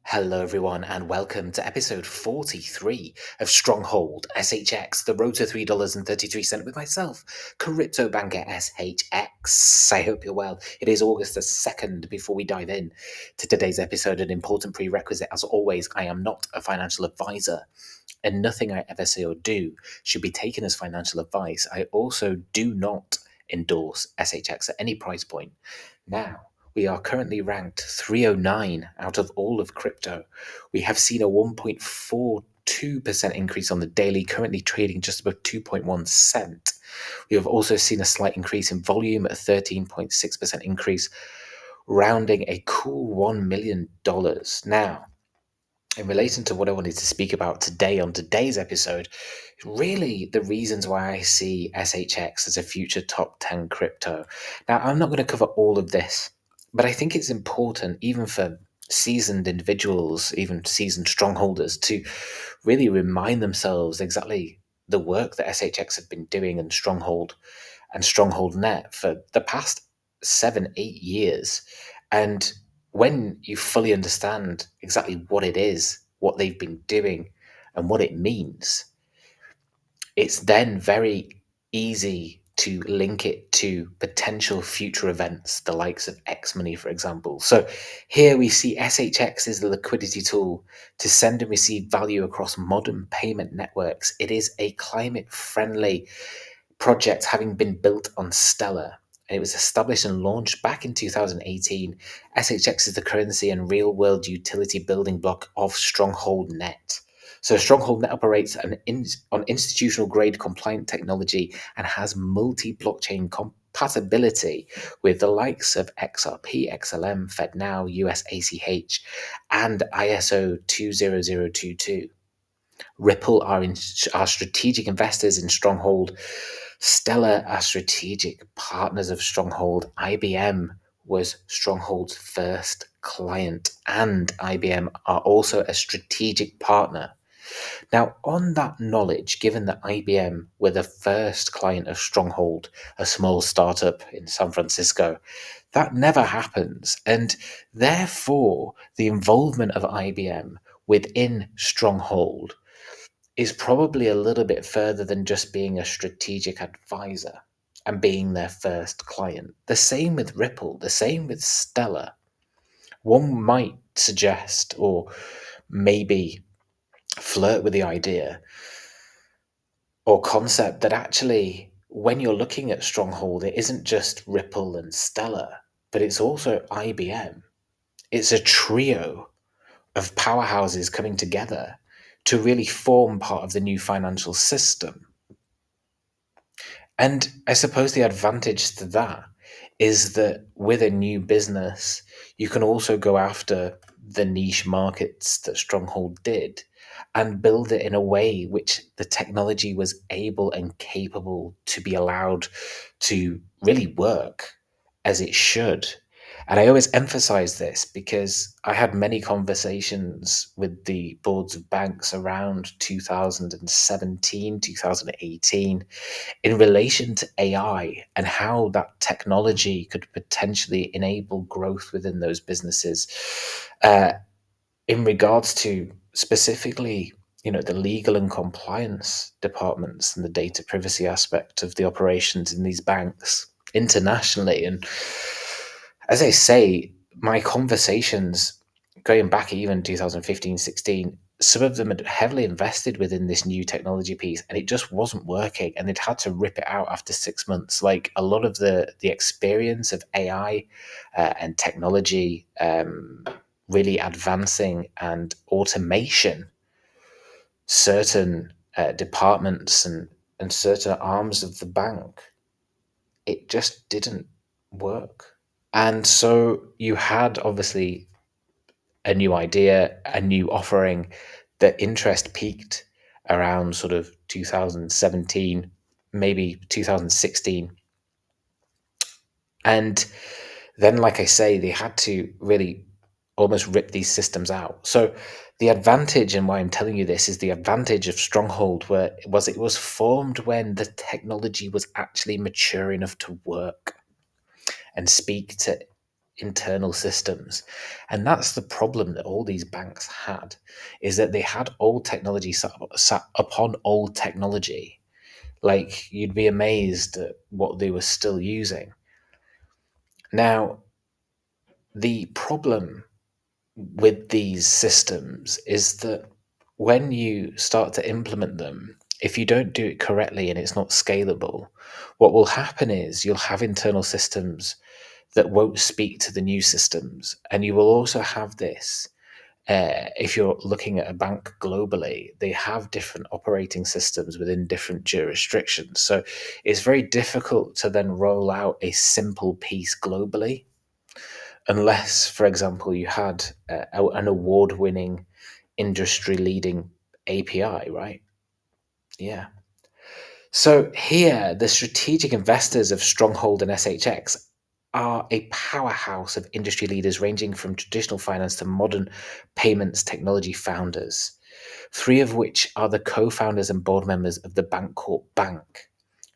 Hello, everyone, and welcome to episode 43 of Stronghold SHX, the road to $3.33 with myself, CryptoBanker SHX. I hope you're well. It is August the 2nd. Before we dive in to today's episode, an important prerequisite, as always, I am not a financial advisor, and nothing I ever say or do should be taken as financial advice. I also do not endorse SHX at any price point. Now, we are currently ranked 309 out of all of crypto. We have seen a 1.42% increase on the daily, currently trading just above 2.1 cent. We have also seen a slight increase in volume, a 13.6% increase, rounding a cool $1 million. Now, in relation to what I wanted to speak about today on today's episode, really the reasons why I see SHX as a future top 10 crypto. Now, I'm not going to cover all of this, but I think it's important, even for seasoned individuals, even seasoned strongholders, to really remind themselves exactly the work that SHX have been doing in Stronghold and Stronghold Net for the past 7, 8 years. And when you fully understand exactly what it is, what they've been doing, and what it means, it's then very easy to link it to potential future events, the likes of X Money, for example. So here we see SHX is the liquidity tool to send and receive value across modern payment networks. It is a climate friendly project having been built on Stellar. It was established and launched back in 2018. SHX is the currency and real world utility building block of Stronghold Net. So Stronghold Net operates on institutional grade compliant technology and has multi-blockchain compatibility with the likes of XRP, XLM, FedNow, USACH, and ISO 20022. Ripple are strategic investors in Stronghold. Stellar are strategic partners of Stronghold. IBM was Stronghold's first client, and IBM are also a strategic partner. Now, on that knowledge, given that IBM were the first client of Stronghold, a small startup in San Francisco, that never happens. And therefore, the involvement of IBM within Stronghold is probably a little bit further than just being a strategic advisor and being their first client. The same with Ripple, the same with Stellar. One might suggest or maybe flirt with the idea or concept that actually, when you're looking at Stronghold, it isn't just Ripple and Stellar, but it's also IBM. It's a trio of powerhouses coming together to really form part of the new financial system. And I suppose the advantage to that is that with a new business, you can also go after the niche markets that Stronghold did and build it in a way which the technology was able and capable to be allowed to really work as it should. And I always emphasize this because I had many conversations with the boards of banks around 2017, 2018 in relation to AI and how that technology could potentially enable growth within those businesses. Uh, in regards to specifically, the legal and compliance departments and the data privacy aspect of the operations in these banks internationally. And as I say, my conversations going back even 2015, 16, some of them had heavily invested within this new technology piece and it just wasn't working and they'd had to rip it out after 6 months. Like a lot of the experience of AI and technology really advancing and automation, certain departments and certain arms of the bank, it just didn't work. And so you had obviously a new idea, a new offering. The interest peaked around sort of 2017, maybe 2016. And then, like I say, they had to really almost rip these systems out. So the advantage, and why I'm telling you this, is the advantage of Stronghold it was formed when the technology was actually mature enough to work and speak to internal systems. And that's the problem that all these banks had, is that they had old technology sat upon old technology. Like, you'd be amazed at what they were still using. Now, the problem with these systems is that when you start to implement them, if you don't do it correctly and it's not scalable, what will happen is you'll have internal systems that won't speak to the new systems. And you will also have this, if you're looking at a bank globally, they have different operating systems within different jurisdictions. So it's very difficult to then roll out a simple piece globally, unless, for example, you had an award-winning, industry-leading API, right? Yeah. So here, the strategic investors of Stronghold and SHX are a powerhouse of industry leaders ranging from traditional finance to modern payments technology founders, three of which are the co-founders and board members of the Bancorp Bank.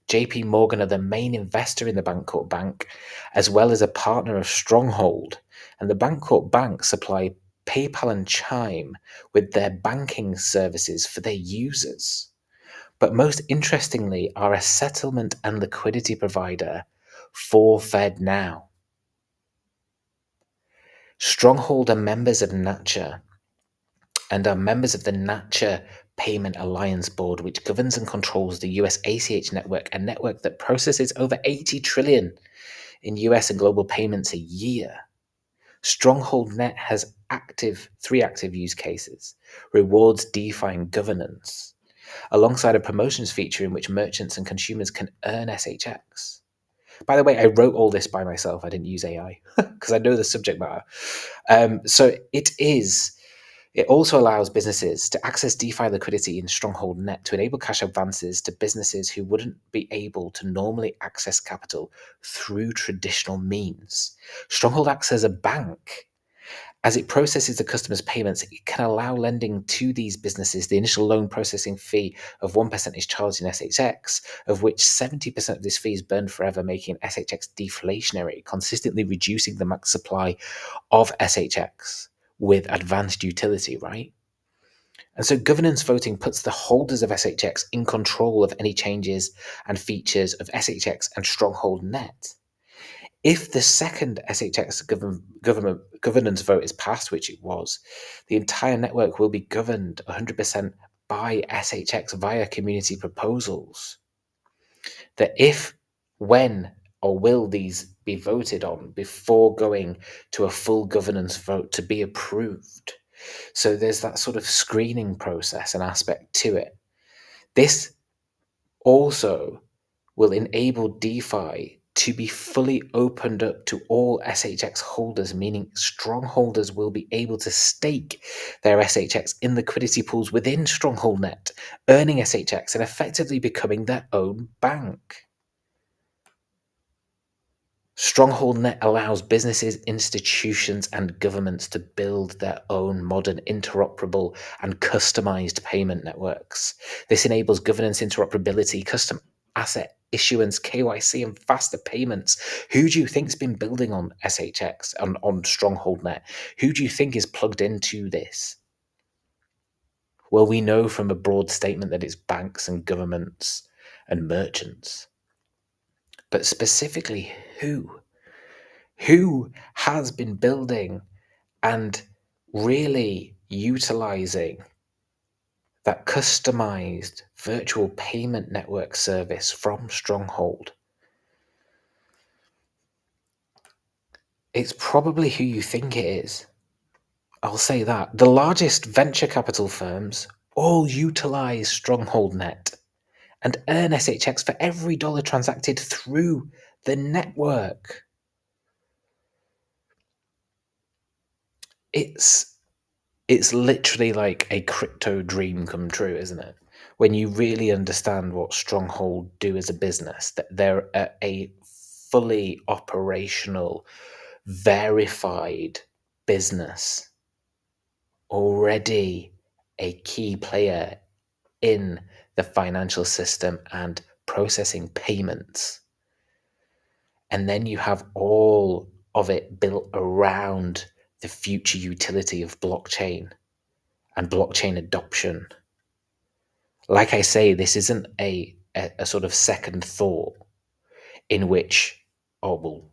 JP Morgan are the main investor in the Bancorp Bank, as well as a partner of Stronghold, and the Bancorp Bank supply PayPal and Chime with their banking services for their users. But most interestingly, are a settlement and liquidity provider for FedNow. Stronghold are members of Nature and are members of the Nature Payment Alliance Board, which governs and controls the US ACH network, a network that processes over 80 trillion in US and global payments a year. Stronghold Net has three active use cases: rewards, DeFi, and governance, alongside a promotions feature in which merchants and consumers can earn SHX. By the way, I wrote all this by myself. I didn't use AI because I know the subject matter. So it also allows businesses to access DeFi liquidity in Stronghold Net to enable cash advances to businesses who wouldn't be able to normally access capital through traditional means. Stronghold acts as a bank. As it processes the customer's payments, it can allow lending to these businesses. The initial loan processing fee of 1% is charged in SHX, of which 70% of this fee is burned forever, making SHX deflationary, consistently reducing the max supply of SHX with advanced utility, right? And so governance voting puts the holders of SHX in control of any changes and features of SHX and Stronghold Net. If the second SHX governance vote is passed, which it was, the entire network will be governed 100% by SHX via community proposals. That if, when, or will these be voted on before going to a full governance vote to be approved? So there's that sort of screening process and aspect to it. This also will enable DeFi to be fully opened up to all SHX holders, meaning strongholders will be able to stake their SHX in liquidity pools within Stronghold Net, earning SHX and effectively becoming their own bank. Stronghold Net allows businesses, institutions, and governments to build their own modern, interoperable, and customized payment networks. This enables governance, interoperability, custom asset issuance, KYC, and faster payments. Who do you think's been building on SHX and on Stronghold Net? Who do you think is plugged into this? Well, we know from a broad statement that it's banks and governments and merchants. But specifically, who? Who has been building and really utilizing that customized virtual payment network service from Stronghold? It's probably who you think it is. I'll say that. The largest venture capital firms all utilize Stronghold Net and earn SHX for every dollar transacted through the network. It's literally like a crypto dream come true, isn't it? When you really understand what Stronghold do as a business, that they're a fully operational, verified business, already a key player in the financial system and processing payments. And then you have all of it built around the future utility of blockchain and blockchain adoption. Like I say, this isn't a sort of second thought in which, oh, well,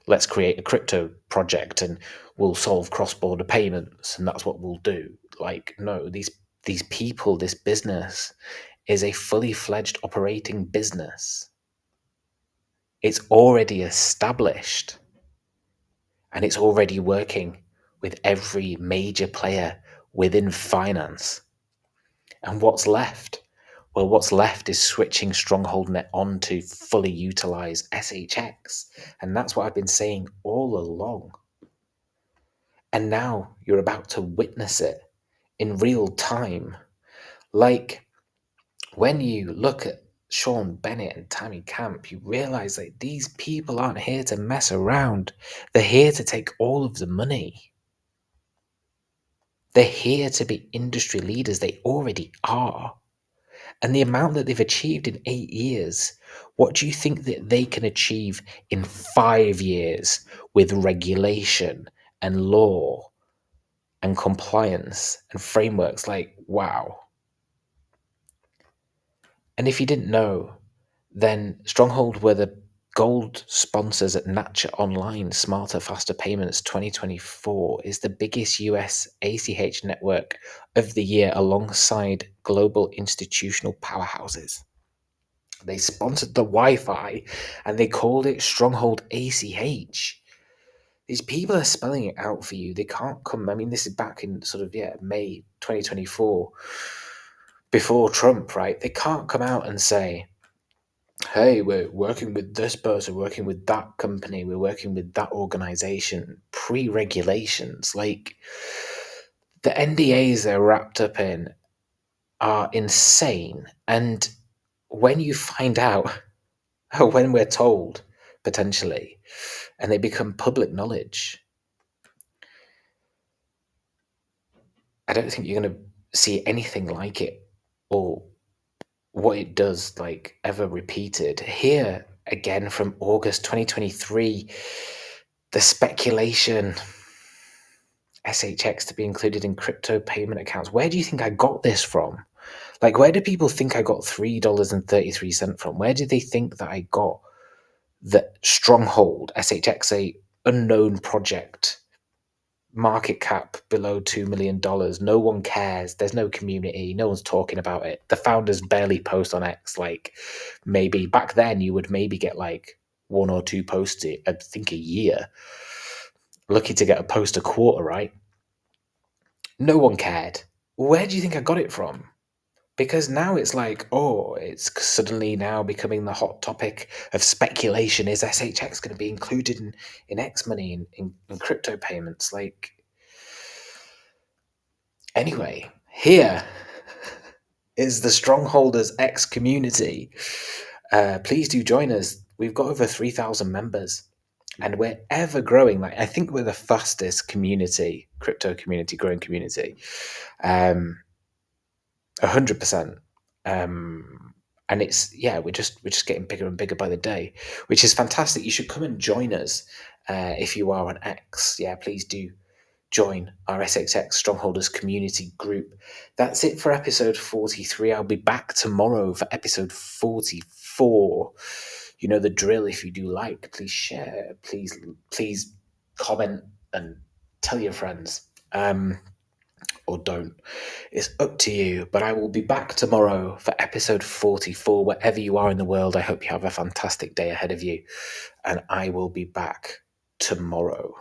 let's create a crypto project and we'll solve cross-border payments and that's what we'll do. Like, no, these people, this business is a fully fledged operating business. It's already established and it's already working with every major player within finance. And what's left? Well, what's left is switching StrongholdNet on to fully utilize SHX. And that's what I've been saying all along. And now you're about to witness it in real time. Like when you look at Sean Bennett and Tammy Camp, you realize that these people aren't here to mess around. They're here to take all of the money. They're here to be industry leaders. They already are. And the amount that they've achieved in 8 years, what do you think that they can achieve in 5 years with regulation and law and compliance and frameworks? Like, wow. And if you didn't know, then Stronghold were the gold sponsors at Natcha Online. Smarter, Faster Payments 2024 is the biggest US ACH network of the year alongside global institutional powerhouses. They sponsored the Wi-Fi and they called it Stronghold ACH. These people are spelling it out for you. They can't come. I mean, this is back in sort of, May 2024, before Trump, right? They can't come out and say, hey, we're working with this person, working with that company, we're working with that organization, pre-regulations. Like, the NDAs they're wrapped up in are insane. And when you find out, when we're told, potentially, and they become public knowledge, I don't think you're going to see anything like it or what it does, like, ever repeated. Here, again, from August 2023, the speculation, SHX to be included in crypto payment accounts. Where do you think I got this from? Like, where do people think I got $3.33 from? Where do they think that I got that Stronghold, SHX, a unknown project, market cap below $2 million? No one cares. There's no community. No one's talking about it. The founders barely post on X. Like, maybe back then you would maybe get like 1 or 2 posts, I think, a year. Lucky to get a post a quarter, right? No one cared. Where do you think I got it from? Because now it's like, oh, it's suddenly now becoming the hot topic of speculation. Is SHX going to be included in X money, in crypto payments? Like, anyway, here is the Strongholders X community. Please do join us. We've got over 3,000 members and we're ever growing. Like, I think we're the fastest community, crypto community, growing community. 100%. And it's, we're just getting bigger and bigger by the day, which is fantastic. You should come and join us if you are on X. Please do join our SXX Strongholders community group. That's it for episode 43. I'll be back tomorrow for episode 44. You know the drill. If you do like, please share, please comment and tell your friends. Or don't. It's up to you. But I will be back tomorrow for episode 44. Wherever you are in the world, I hope you have a fantastic day ahead of you. And I will be back tomorrow.